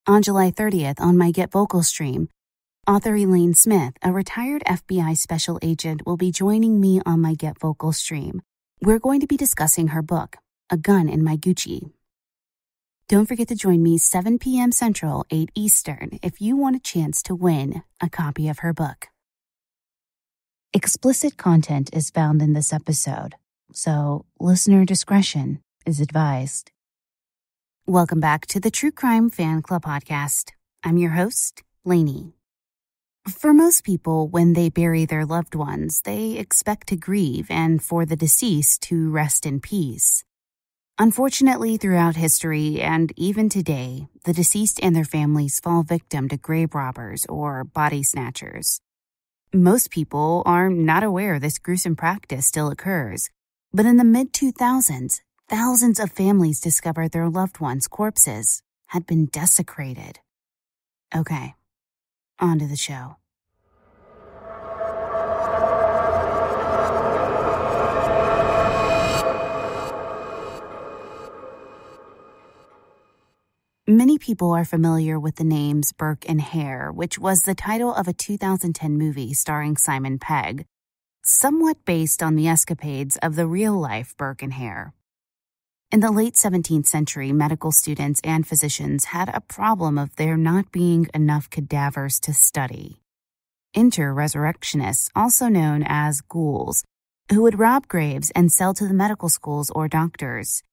On July 30th, on my Get Vocal stream, author Elaine Smith, a retired FBI special agent, will be joining me on my Get Vocal stream. We're going to be discussing her book, A Gun in My Gucci. Don't forget to join me 7 p.m. Central, 8 Eastern, if you want a chance to win a copy of her book. Explicit content is found in this episode, so listener discretion is advised. Welcome back to the True Crime Fan Club podcast. I'm your host, Lanie. For most people, when they bury their loved ones, they expect to grieve and for the deceased to rest in peace. Unfortunately, throughout history and even today, the deceased and their families fall victim to grave robbers or body snatchers. Most people are not aware this gruesome practice still occurs, but in the mid-2000s, thousands of families discovered their loved ones' corpses had been desecrated. Okay, on to the show. Many people are familiar with the names Burke and Hare, which was the title of a 2010 movie starring Simon Pegg, somewhat based on the escapades of the real-life Burke and Hare. In the late 17th century, medical students and physicians had a problem of there not being enough cadavers to study. Enter resurrectionists, also known as ghouls, who would rob graves and sell to the medical schools or doctors.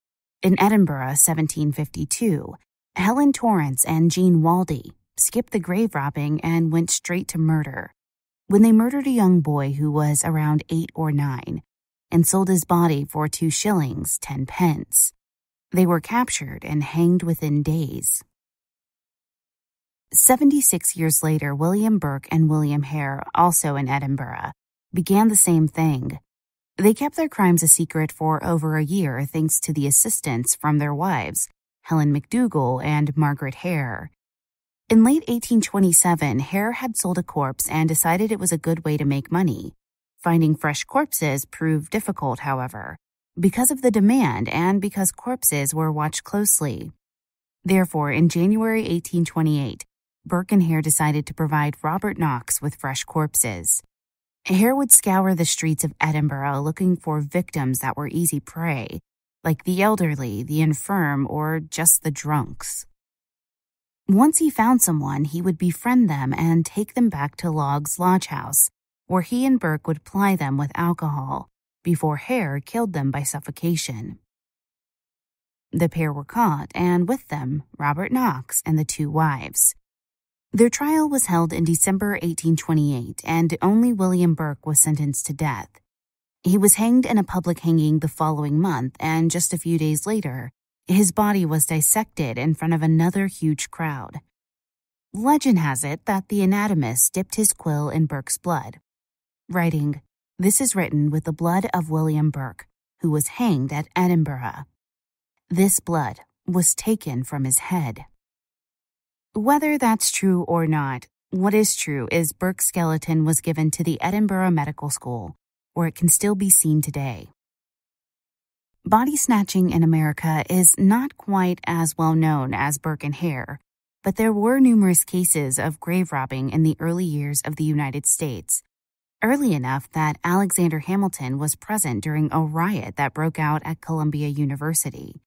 In Edinburgh, 1752, Helen Torrance and Jean Waldy skipped the grave robbing and went straight to murder when they murdered a young boy who was around 8 or 9 and sold his body for 2 shillings, 10 pence. They were captured and hanged within days. 76 years later, William Burke and William Hare, also in Edinburgh, began the same thing. They kept their crimes a secret for over a year thanks to the assistance from their wives, Helen McDougall and Margaret Hare. In late 1827, Hare had sold a corpse and decided it was a good way to make money. Finding fresh corpses proved difficult, however, because of the demand and because corpses were watched closely. Therefore, in January 1828, Burke and Hare decided to provide Robert Knox with fresh corpses. Hare would scour the streets of Edinburgh looking for victims that were easy prey, like the elderly, the infirm, or just the drunks. Once he found someone, he would befriend them and take them back to Logg's Lodge House, where he and Burke would ply them with alcohol before Hare killed them by suffocation. The pair were caught, and with them, Robert Knox and the 2 wives. Their trial was held in December 1828, and only William Burke was sentenced to death. He was hanged in a public hanging the following month, and just a few days later, his body was dissected in front of another huge crowd. Legend has it that the anatomist dipped his quill in Burke's blood, writing, "This is written with the blood of William Burke, who was hanged at Edinburgh." This blood was taken from his head. Whether that's true or not, what is true is Burke's skeleton was given to the Edinburgh Medical School, where it can still be seen today. Body snatching in America is not quite as well known as Burke and Hare, but there were numerous cases of grave robbing in the early years of the United States, early enough that Alexander Hamilton was present during a riot that broke out at Columbia University.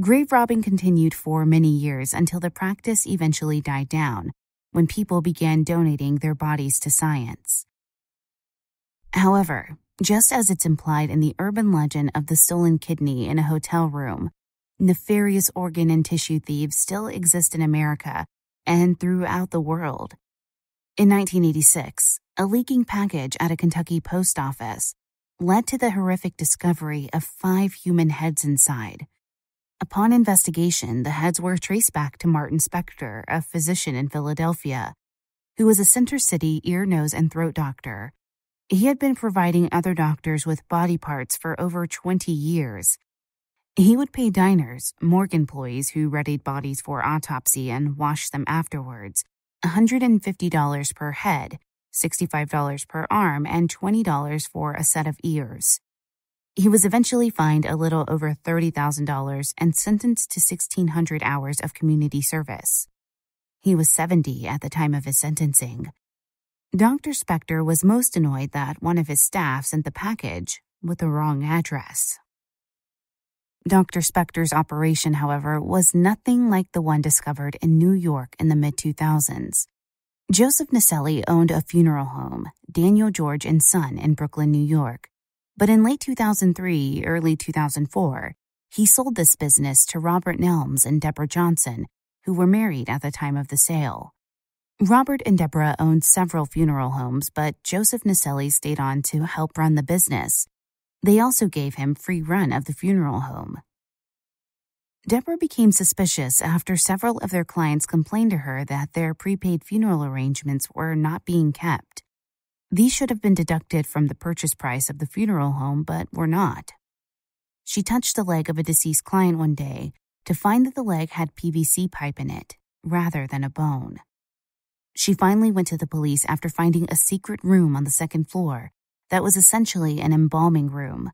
Grave robbing continued for many years until the practice eventually died down, when people began donating their bodies to science. However, just as it's implied in the urban legend of the stolen kidney in a hotel room, nefarious organ and tissue thieves still exist in America and throughout the world. In 1986, a leaking package at a Kentucky post office led to the horrific discovery of 5 human heads inside. Upon investigation, the heads were traced back to Martin Spector, a physician in Philadelphia, who was a Center City ear, nose, and throat doctor. He had been providing other doctors with body parts for over 20 years. He would pay diners, morgue employees who readied bodies for autopsy and washed them afterwards, $150 per head, $65 per arm, and $20 for a set of ears. He was eventually fined a little over $30,000 and sentenced to 1,600 hours of community service. He was 70 at the time of his sentencing. Dr. Spector was most annoyed that one of his staff sent the package with the wrong address. Dr. Spector's operation, however, was nothing like the one discovered in New York in the mid-2000s. Joseph Naselli owned a funeral home, Daniel George and Son, in Brooklyn, New York. But in late 2003, early 2004, he sold this business to Robert Nelms and Deborah Johnson, who were married at the time of the sale. Robert and Deborah owned several funeral homes, but Joseph Naselli stayed on to help run the business. They also gave him free run of the funeral home. Deborah became suspicious after several of their clients complained to her that their prepaid funeral arrangements were not being kept. These should have been deducted from the purchase price of the funeral home, but were not. She touched the leg of a deceased client one day to find that the leg had PVC pipe in it, rather than a bone. She finally went to the police after finding a secret room on the second floor that was essentially an embalming room.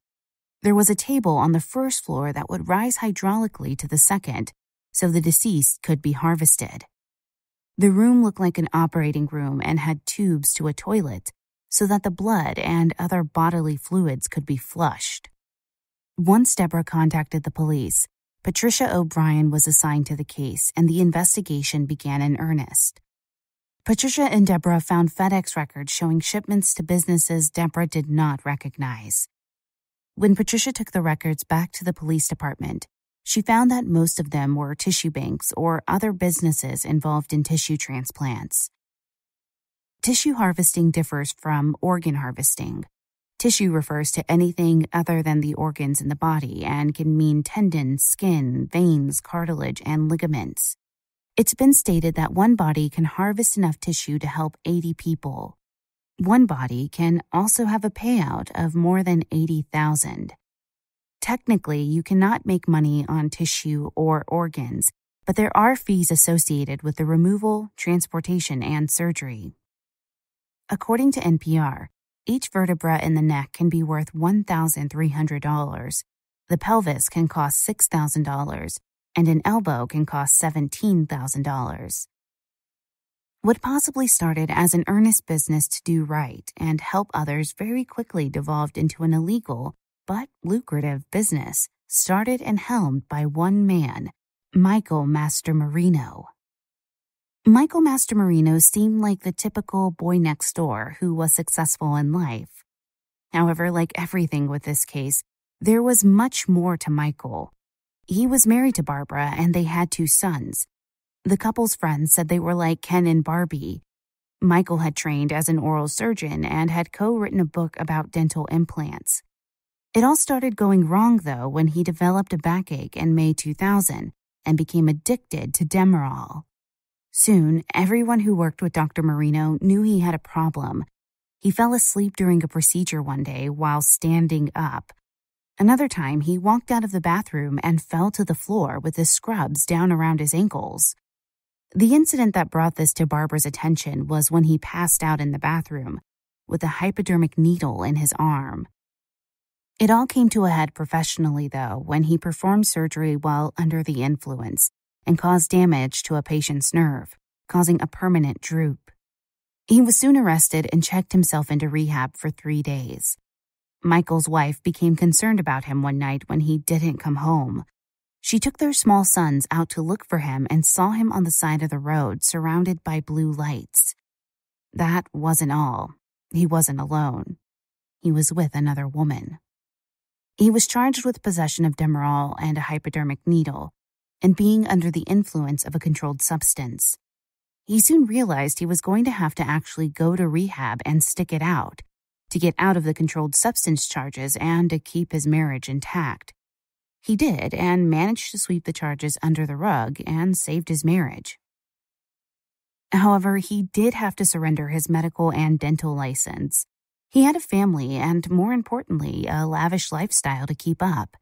There was a table on the first floor that would rise hydraulically to the second, so the deceased could be harvested. The room looked like an operating room and had tubes to a toilet, so that the blood and other bodily fluids could be flushed. Once Deborah contacted the police, Patricia O'Brien was assigned to the case and the investigation began in earnest. Patricia and Deborah found FedEx records showing shipments to businesses Deborah did not recognize. When Patricia took the records back to the police department, she found that most of them were tissue banks or other businesses involved in tissue transplants. Tissue harvesting differs from organ harvesting. Tissue refers to anything other than the organs in the body and can mean tendons, skin, veins, cartilage, and ligaments. It's been stated that one body can harvest enough tissue to help 80 people. One body can also have a payout of more than $80,000. Technically, you cannot make money on tissue or organs, but there are fees associated with the removal, transportation, and surgery. According to NPR, each vertebra in the neck can be worth $1,300. The pelvis can cost $6,000, and an elbow can cost $17,000. What possibly started as an earnest business to do right and help others very quickly devolved into an illegal but lucrative business started and helmed by one man, Michael Mastromarino. Michael Mastromarino seemed like the typical boy next door who was successful in life. However, like everything with this case, there was much more to Michael. He was married to Barbara and they had 2 sons. The couple's friends said they were like Ken and Barbie. Michael had trained as an oral surgeon and had co-written a book about dental implants. It all started going wrong, though, when he developed a backache in May 2000 and became addicted to Demerol. Soon, everyone who worked with Dr. Marino knew he had a problem. He fell asleep during a procedure one day while standing up. Another time, he walked out of the bathroom and fell to the floor with his scrubs down around his ankles. The incident that brought this to Barbara's attention was when he passed out in the bathroom with a hypodermic needle in his arm. It all came to a head professionally, though, when he performed surgery while under the influence and caused damage to a patient's nerve, causing a permanent droop. He was soon arrested and checked himself into rehab for 3 days. Michael's wife became concerned about him one night when he didn't come home. She took their small sons out to look for him and saw him on the side of the road surrounded by blue lights. That wasn't all. He wasn't alone. He was with another woman. He was charged with possession of Demerol and a hypodermic needle, and being under the influence of a controlled substance. He soon realized he was going to have to actually go to rehab and stick it out, to get out of the controlled substance charges and to keep his marriage intact. He did, and managed to sweep the charges under the rug and saved his marriage. However, he did have to surrender his medical and dental license. He had a family and, more importantly, a lavish lifestyle to keep up.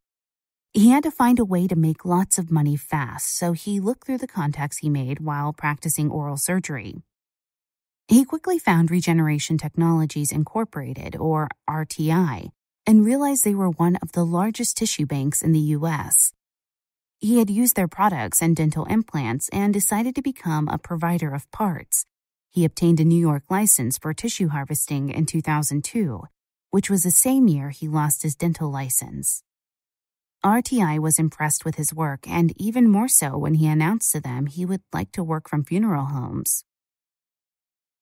He had to find a way to make lots of money fast, so he looked through the contacts he made while practicing oral surgery. He quickly found Regeneration Technologies Incorporated, or RTI, and realized they were one of the largest tissue banks in the U.S. He had used their products and dental implants and decided to become a provider of parts. He obtained a New York license for tissue harvesting in 2002, which was the same year he lost his dental license. RTI was impressed with his work, and even more so when he announced to them he would like to work from funeral homes.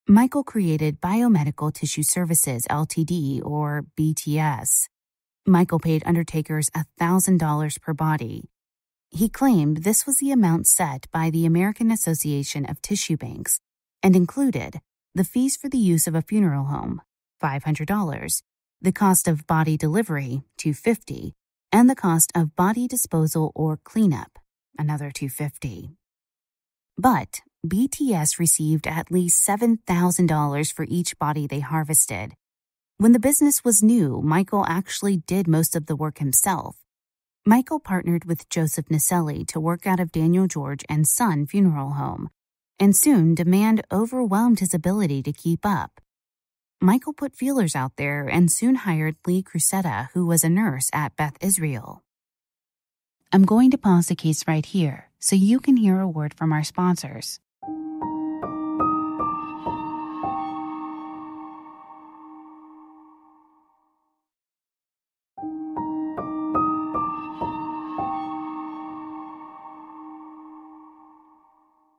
Michael created Biomedical Tissue Services Ltd, or BTS. Michael paid undertakers $1,000 per body. He claimed this was the amount set by the American Association of Tissue Banks and included the fees for the use of a funeral home, $500, the cost of body delivery, $250, and the cost of body disposal or cleanup, another $250. But BTS received at least $7,000 for each body they harvested. When the business was new, Michael actually did most of the work himself. Michael partnered with Joseph Naselli to work out of Daniel George and Son Funeral Home, and soon demand overwhelmed his ability to keep up. Michael put feelers out there and soon hired Lee Crusetta, who was a nurse at Beth Israel. I'm going to pause the case right here so you can hear a word from our sponsors.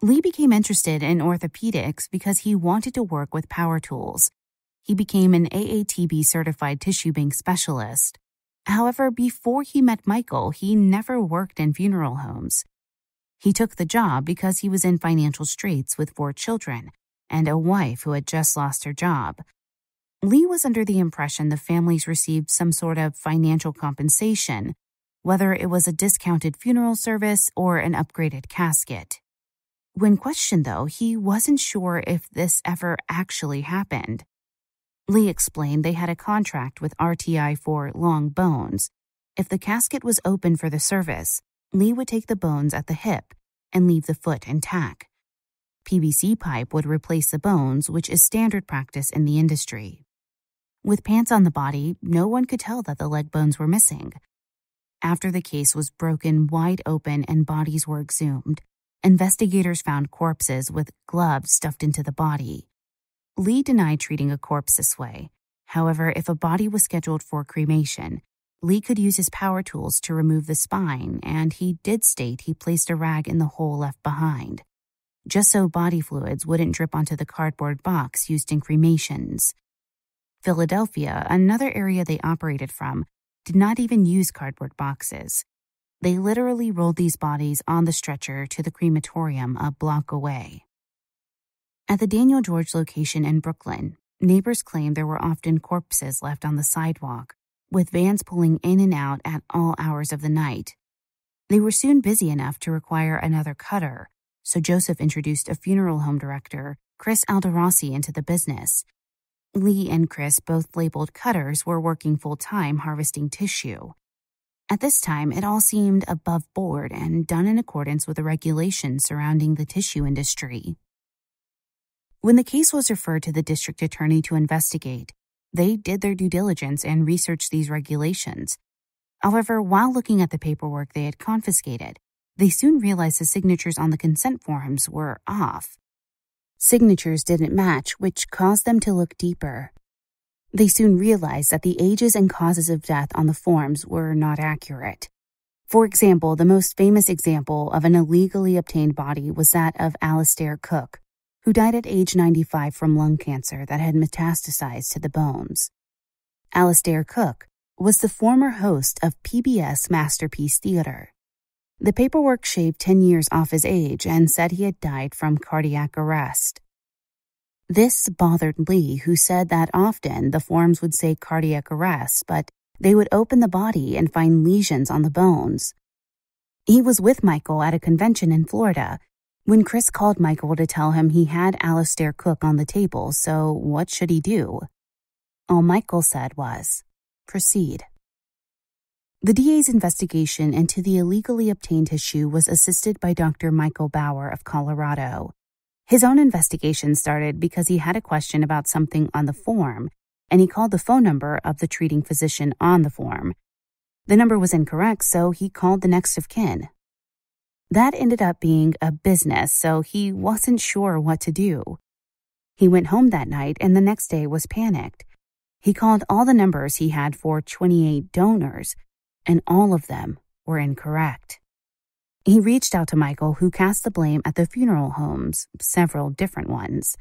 Lee became interested in orthopedics because he wanted to work with power tools. He became an AATB-certified tissue bank specialist. However, before he met Michael, he never worked in funeral homes. He took the job because he was in financial straits with 4 children and a wife who had just lost her job. Lee was under the impression the families received some sort of financial compensation, whether it was a discounted funeral service or an upgraded casket. When questioned, though, he wasn't sure if this ever actually happened. Lee explained they had a contract with RTI for long bones. If the casket was open for the service, Lee would take the bones at the hip and leave the foot intact. PVC pipe would replace the bones, which is standard practice in the industry. With pants on the body, no one could tell that the leg bones were missing. After the case was broken wide open and bodies were exhumed, investigators found corpses with gloves stuffed into the body. Lee denied treating a corpse this way. However, if a body was scheduled for cremation, Lee could use his power tools to remove the spine, and he did state he placed a rag in the hole left behind, just so body fluids wouldn't drip onto the cardboard box used in cremations. Philadelphia, another area they operated from, did not even use cardboard boxes. They literally rolled these bodies on the stretcher to the crematorium a block away. At the Daniel George location in Brooklyn, neighbors claimed there were often corpses left on the sidewalk, with vans pulling in and out at all hours of the night. They were soon busy enough to require another cutter, so Joseph introduced a funeral home director, Chris Alderossi, into the business. Lee and Chris, both labeled cutters, were working full-time harvesting tissue. At this time, it all seemed above board and done in accordance with the regulations surrounding the tissue industry. When the case was referred to the district attorney to investigate, they did their due diligence and researched these regulations. However, while looking at the paperwork they had confiscated, they soon realized the signatures on the consent forms were off. Signatures didn't match, which caused them to look deeper. They soon realized that the ages and causes of death on the forms were not accurate. For example, the most famous example of an illegally obtained body was that of Alastair Cook, who died at age 95 from lung cancer that had metastasized to the bones. Alastair Cook was the former host of PBS Masterpiece Theater. The paperwork shaved 10 years off his age and said he had died from cardiac arrest. This bothered Lee, who said that often the forms would say cardiac arrest, but they would open the body and find lesions on the bones. He was with Michael at a convention in Florida when Chris called Michael to tell him he had Alastair Cook on the table, so what should he do? All Michael said was, proceed. The DA's investigation into the illegally obtained tissue was assisted by Dr. Michael Bauer of Colorado. His own investigation started because he had a question about something on the form, and he called the phone number of the treating physician on the form. The number was incorrect, so he called the next of kin, That ended up being a business, so he wasn't sure what to do. He went home that night and the next day was panicked. He called all the numbers he had for 28 donors, and all of them were incorrect. He reached out to Michael, who cast the blame at the funeral homes, several different ones.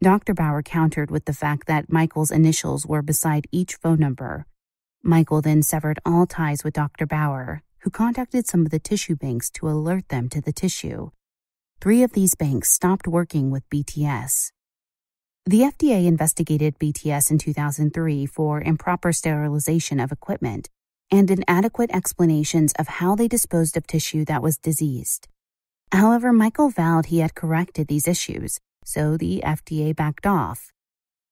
Dr. Bauer countered with the fact that Michael's initials were beside each phone number. Michael then severed all ties with Dr. Bauer, who contacted some of the tissue banks to alert them to the tissue. 3 of these banks stopped working with BTS. The FDA investigated BTS in 2003 for improper sterilization of equipment and inadequate explanations of how they disposed of tissue that was diseased. However, Michael vowed he had corrected these issues, so the FDA backed off.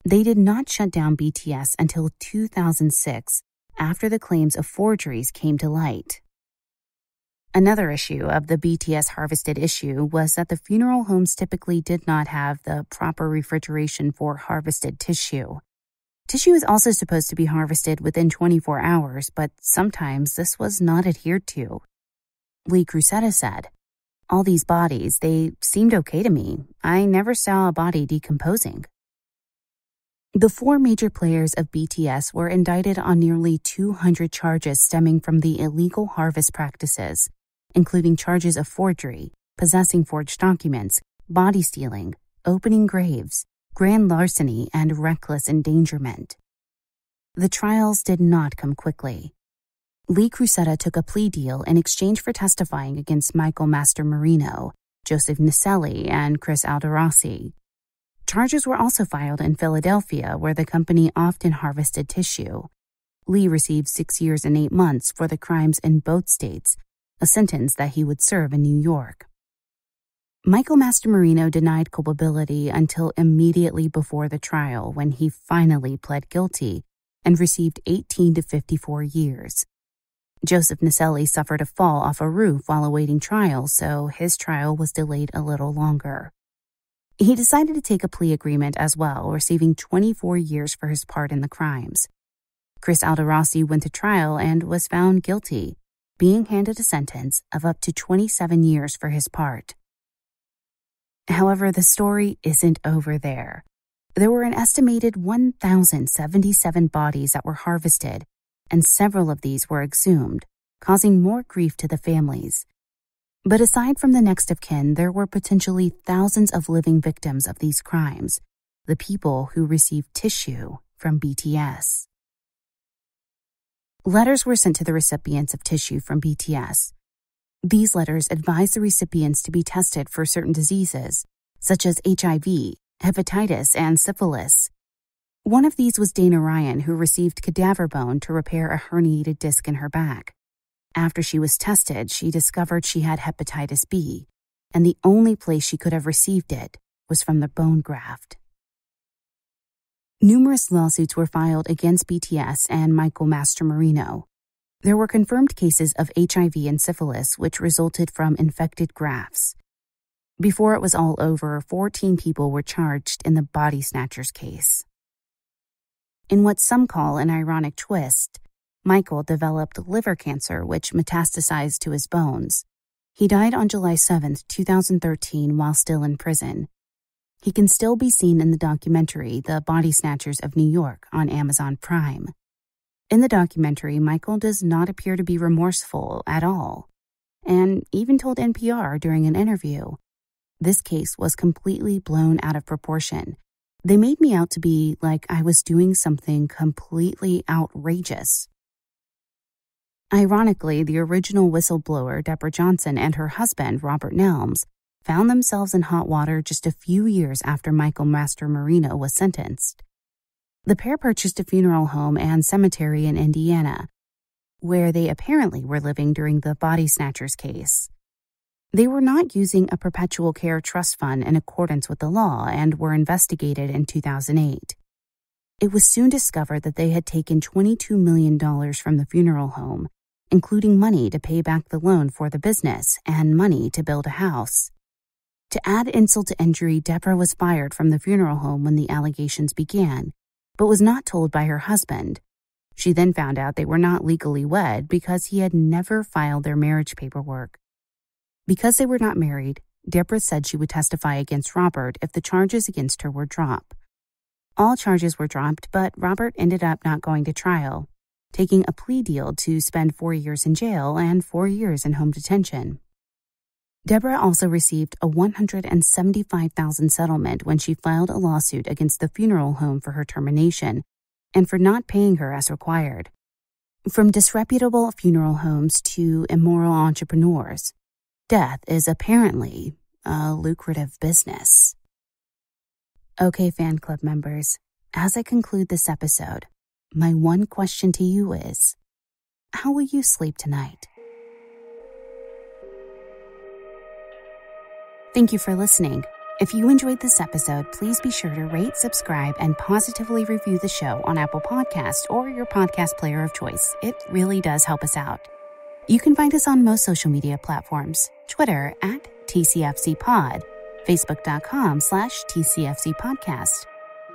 They did not shut down BTS until 2006, after the claims of forgeries came to light. Another issue of the BTS harvested issue was that the funeral homes typically did not have the proper refrigeration for harvested tissue. Tissue is also supposed to be harvested within 24 hours, but sometimes this was not adhered to. Lee Crusetta said, "All these bodies, they seemed okay to me. I never saw a body decomposing." The 4 major players of BTS were indicted on nearly 200 charges stemming from the illegal harvest practices, including charges of forgery, possessing forged documents, body stealing, opening graves, grand larceny, and reckless endangerment. The trials did not come quickly. Lee Crusetta took a plea deal in exchange for testifying against Michael Mastromarino, Joseph Nicelli, and Chris Alderossi. Charges were also filed in Philadelphia, where the company often harvested tissue. Lee received 6 years and 8 months for the crimes in both states, a sentence that he would serve in New York. Michael Mastromarino denied culpability until immediately before the trial, when he finally pled guilty and received 18 to 54 years. Joseph Nicelli suffered a fall off a roof while awaiting trial, so his trial was delayed a little longer. He decided to take a plea agreement as well, receiving 24 years for his part in the crimes. Chris Alderossi went to trial and was found guilty, being handed a sentence of up to 27 years for his part. However, the story isn't over there. There were an estimated 1,077 bodies that were harvested, and several of these were exhumed, causing more grief to the families. But aside from the next of kin, there were potentially thousands of living victims of these crimes, the people who received tissue from BTS. Letters were sent to the recipients of tissue from BTS. These letters advised the recipients to be tested for certain diseases, such as HIV, hepatitis, and syphilis. One of these was Dana Ryan, who received cadaver bone to repair a herniated disc in her back. After she was tested, she discovered she had hepatitis B, and the only place she could have received it was from the bone graft. Numerous lawsuits were filed against BTS and Michael Mastromarino. There were confirmed cases of HIV and syphilis, which resulted from infected grafts. Before it was all over, 14 people were charged in the body snatchers case. In what some call an ironic twist, Michael developed liver cancer, which metastasized to his bones. He died on July 7, 2013, while still in prison. He can still be seen in the documentary The Body Snatchers of New York on Amazon Prime. In the documentary, Michael does not appear to be remorseful at all, and even told NPR during an interview, "This case was completely blown out of proportion. They made me out to be like I was doing something completely outrageous." Ironically, the original whistleblower, Deborah Johnson, and her husband, Robert Nelms, found themselves in hot water just a few years after Michael Mastromarino was sentenced. The pair purchased a funeral home and cemetery in Indiana, where they apparently were living during the body snatchers case. They were not using a perpetual care trust fund in accordance with the law and were investigated in 2008. It was soon discovered that they had taken $22 million from the funeral home, including money to pay back the loan for the business and money to build a house. To add insult to injury, Deborah was fired from the funeral home when the allegations began, but was not told by her husband. She then found out they were not legally wed because he had never filed their marriage paperwork. Because they were not married, Deborah said she would testify against Robert if the charges against her were dropped. All charges were dropped, but Robert ended up not going to trial, taking a plea deal to spend 4 years in jail and 4 years in home detention. Deborah also received a $175,000 settlement when she filed a lawsuit against the funeral home for her termination and for not paying her as required. From disreputable funeral homes to immoral entrepreneurs, death is apparently a lucrative business. Okay, fan club members, as I conclude this episode, my one question to you is, how will you sleep tonight? Thank you for listening. If you enjoyed this episode, please be sure to rate, subscribe, and positively review the show on Apple Podcasts or your podcast player of choice. It really does help us out. You can find us on most social media platforms, Twitter at TCFC Pod, Facebook.com/TCFC Podcast.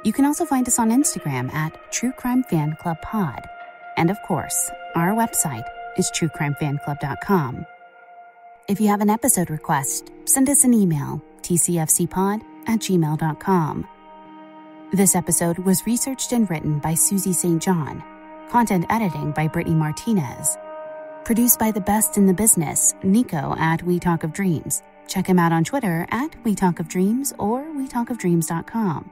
You can also find us on Instagram at True Crime Fan Club Pod. And of course, our website is truecrimefanclub.com. If you have an episode request, send us an email, tcfcpod@gmail.com. This episode was researched and written by Suzy St. John. Content editing by Brittney Martinez. Produced by the best in the business, Nico at We Talk of Dreams. Check him out on Twitter at We Talk of Dreams or WeTalkOfDreams.com.